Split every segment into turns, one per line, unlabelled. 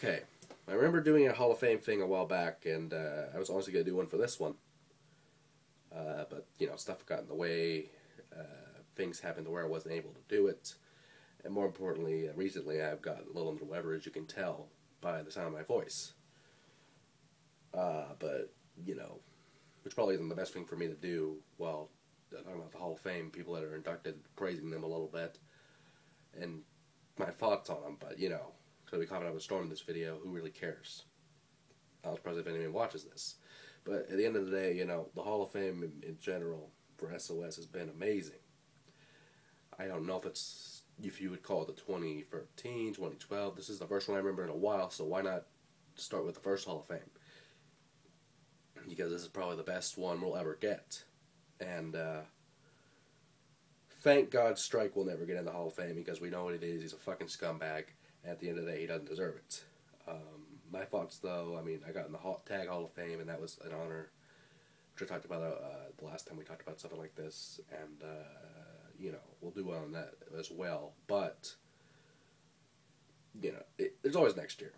Okay, I remember doing a Hall of Fame thing a while back, and I was honestly going to do one for this one. But, you know, stuff got in the way, things happened to where I wasn't able to do it, and more importantly, recently I've gotten a little under the weather, as you can tell by the sound of my voice. But, you know, which probably isn't the best thing for me to do while talking about the Hall of Fame, people that are inducted, praising them a little bit, and my thoughts on them, but, you know, so we caught up a storm in this video, who really cares? I was surprised if anyone watches this. But at the end of the day, you know, the Hall of Fame in general for SOS has been amazing. I don't know if you would call it the 2013, 2012. This is the first one I remember in a while, so why not start with the first Hall of Fame? Because this is probably the best one we'll ever get. And thank God Strike will never get in the Hall of Fame, because we know what he is. He's a fucking scumbag. And at the end of the day, he doesn't deserve it. My thoughts, though, I mean, I got in the Tag Hall of Fame, and that was an honor, which I talked about the last time we talked about something like this, and, you know, we'll do well on that as well, but, you know, there's always next year.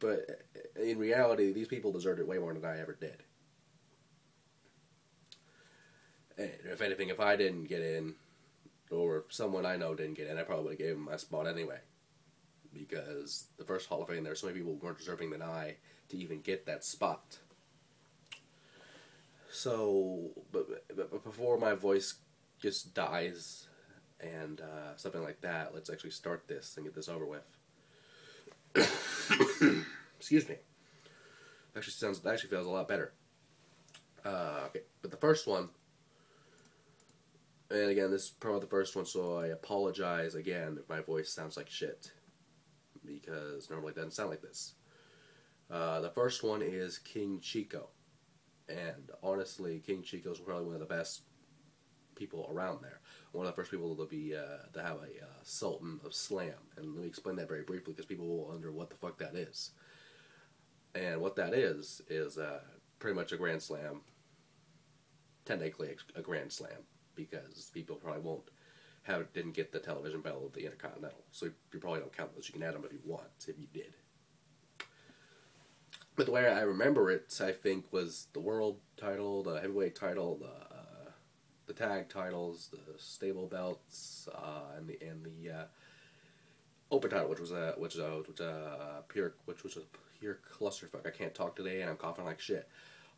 But in reality, these people deserved it way more than I ever did. And if anything, if I didn't get in, or if someone I know didn't get in, I probably would have gave him my spot anyway. Because the first Hall of Fame, there were so many people more deserving than I to even get that spot. So, but before my voice just dies and something like that, let's actually start this and get this over with. Excuse me. Actually feels a lot better. Okay, but the first one, and again, this is probably the first one, so I apologize again if my voice sounds like shit, because normally it doesn't sound like this. The first one is King Chico, and honestly, King Chico is probably one of the best people around there. One of the first people to have a Sultan of Slam, and let me explain that very briefly, because people will wonder what the fuck that is. And what that is pretty much a Grand Slam, technically a Grand Slam, because people probably didn't get the television battle of the Intercontinental, so you probably don't count those. You can add them if you want, if you did. But the way I remember it, I think, was the world title, the heavyweight title, the tag titles, the stable belts, and the open title, which was a pure clusterfuck. I can't talk today, and I'm coughing like shit.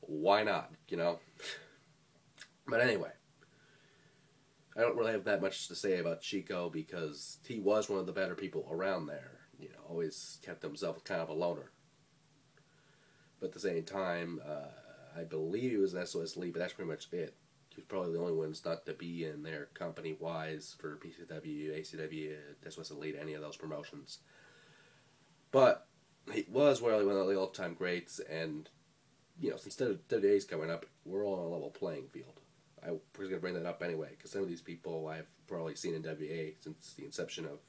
Why not? You know. But anyway, I don't really have that much to say about Chico, because he was one of the better people around there. You know, always kept himself kind of a loner. But at the same time, I believe he was an SOS Elite, but that's pretty much it. He was probably the only ones not to be in there company-wise for PCW, ACW, SOS Elite, any of those promotions. But he was really one of the all-time greats, and, you know, since WWE's coming up, we're all on a level playing field. I was going to bring that up anyway, because some of these people I've probably seen in WA since the inception of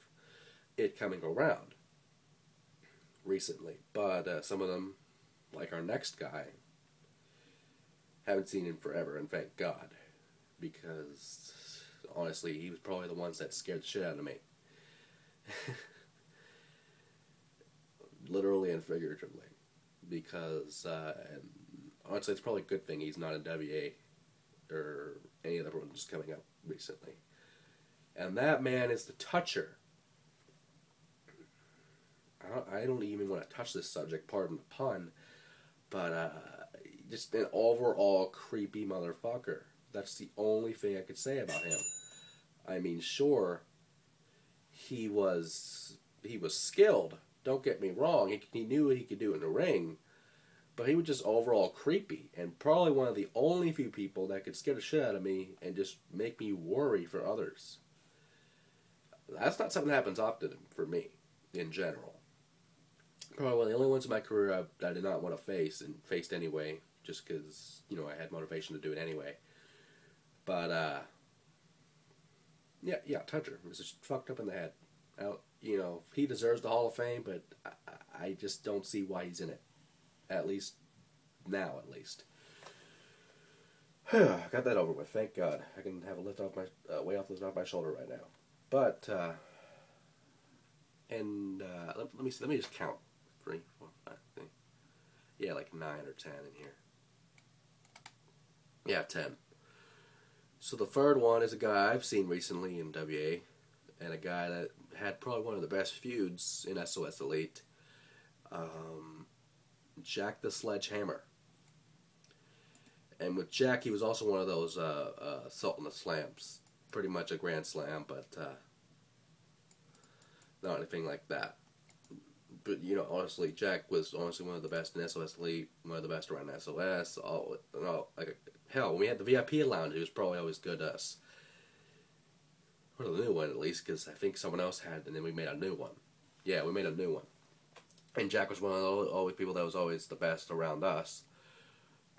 it coming around recently. But some of them, like our next guy, haven't seen him forever, and thank God, because honestly, he was probably the ones that scared the shit out of me. Literally and figuratively. Because, and honestly, it's probably a good thing he's not in WA or any of the ones coming up recently. And that man is the Toucher. I don't even want to touch this subject, pardon the pun, but just an overall creepy motherfucker. That's the only thing I could say about him. I mean, sure, he was skilled, don't get me wrong, he knew what he could do in the ring, but he was just overall creepy, and probably one of the only few people that could scare the shit out of me and just make me worry for others. That's not something that happens often for me, in general. Probably one of the only ones in my career I did not want to face, and faced anyway, just because, you know, I had motivation to do it anyway. But, yeah, Toucher was just fucked up in the head. You know, he deserves the Hall of Fame, but I just don't see why he's in it. At least, now at least. Got that over with, thank God. I can have a lift off my, weight off my shoulder right now. But, let me just count 3, 4, 5, I think. Yeah, like 9 or 10 in here. Yeah, 10. So the third one is a guy I've seen recently in WA, and a guy that had probably one of the best feuds in SOS Elite, Jack the Sledgehammer. And with Jack, he was also one of those Sultan of Slams. Pretty much a Grand Slam, but not anything like that. But, you know, honestly, Jack was honestly one of the best in SOS Elite, one of the best around SOS. Hell, when we had the VIP lounge, it was probably always good to us. Or the new one, at least, because I think someone else had, and then we made a new one. Yeah, we made a new one. And Jack was one of the always people that was always the best around us.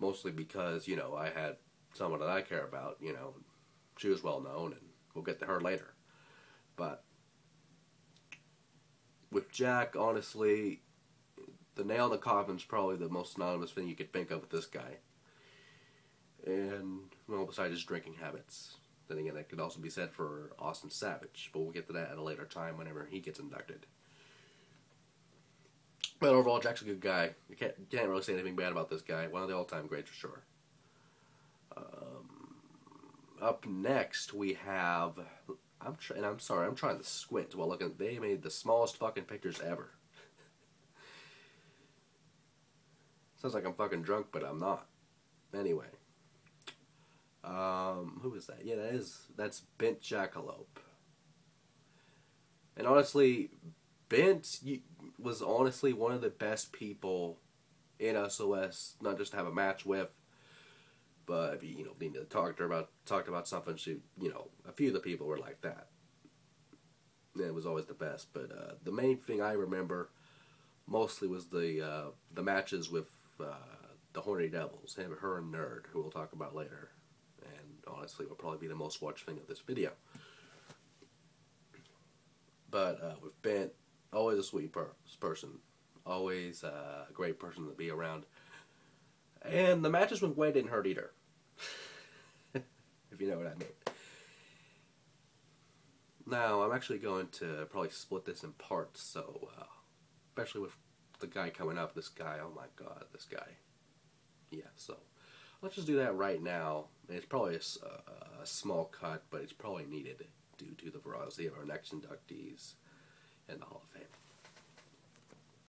Mostly because, you know, I had someone that I care about, you know. She was well known, and we'll get to her later. But with Jack, honestly, the nail in the coffin is probably the most synonymous thing you could think of with this guy. And, well, besides his drinking habits. Then again, that could also be said for Austin Savage, but we'll get to that at a later time whenever he gets inducted. But overall, Jack's a good guy. You can't really say anything bad about this guy. One of the all-time greats for sure. Up next, we have... I'm trying to squint while looking. They made the smallest fucking pictures ever. Sounds like I'm fucking drunk, but I'm not. Anyway. Who is that? Yeah, that's Bent Jackalope. And honestly, Bent was honestly one of the best people in SOS, not just to have a match with, but if you need to talk about something, a few of the people were like that. And it was always the best. But the main thing I remember mostly was the matches with the Horny Devils, her and Nerd, who we'll talk about later. And honestly, will probably be the most watched thing of this video. But with Bent, always a sweet person, always a great person to be around. And the matches with Wayne didn't hurt either. If you know what I mean. Now, I'm actually going to probably split this in parts, so, especially with the guy coming up, this guy, oh my god, this guy. Yeah, so, let's just do that right now. It's probably a small cut, but it's probably needed due to the variety of our next inductees in the Hall of Fame.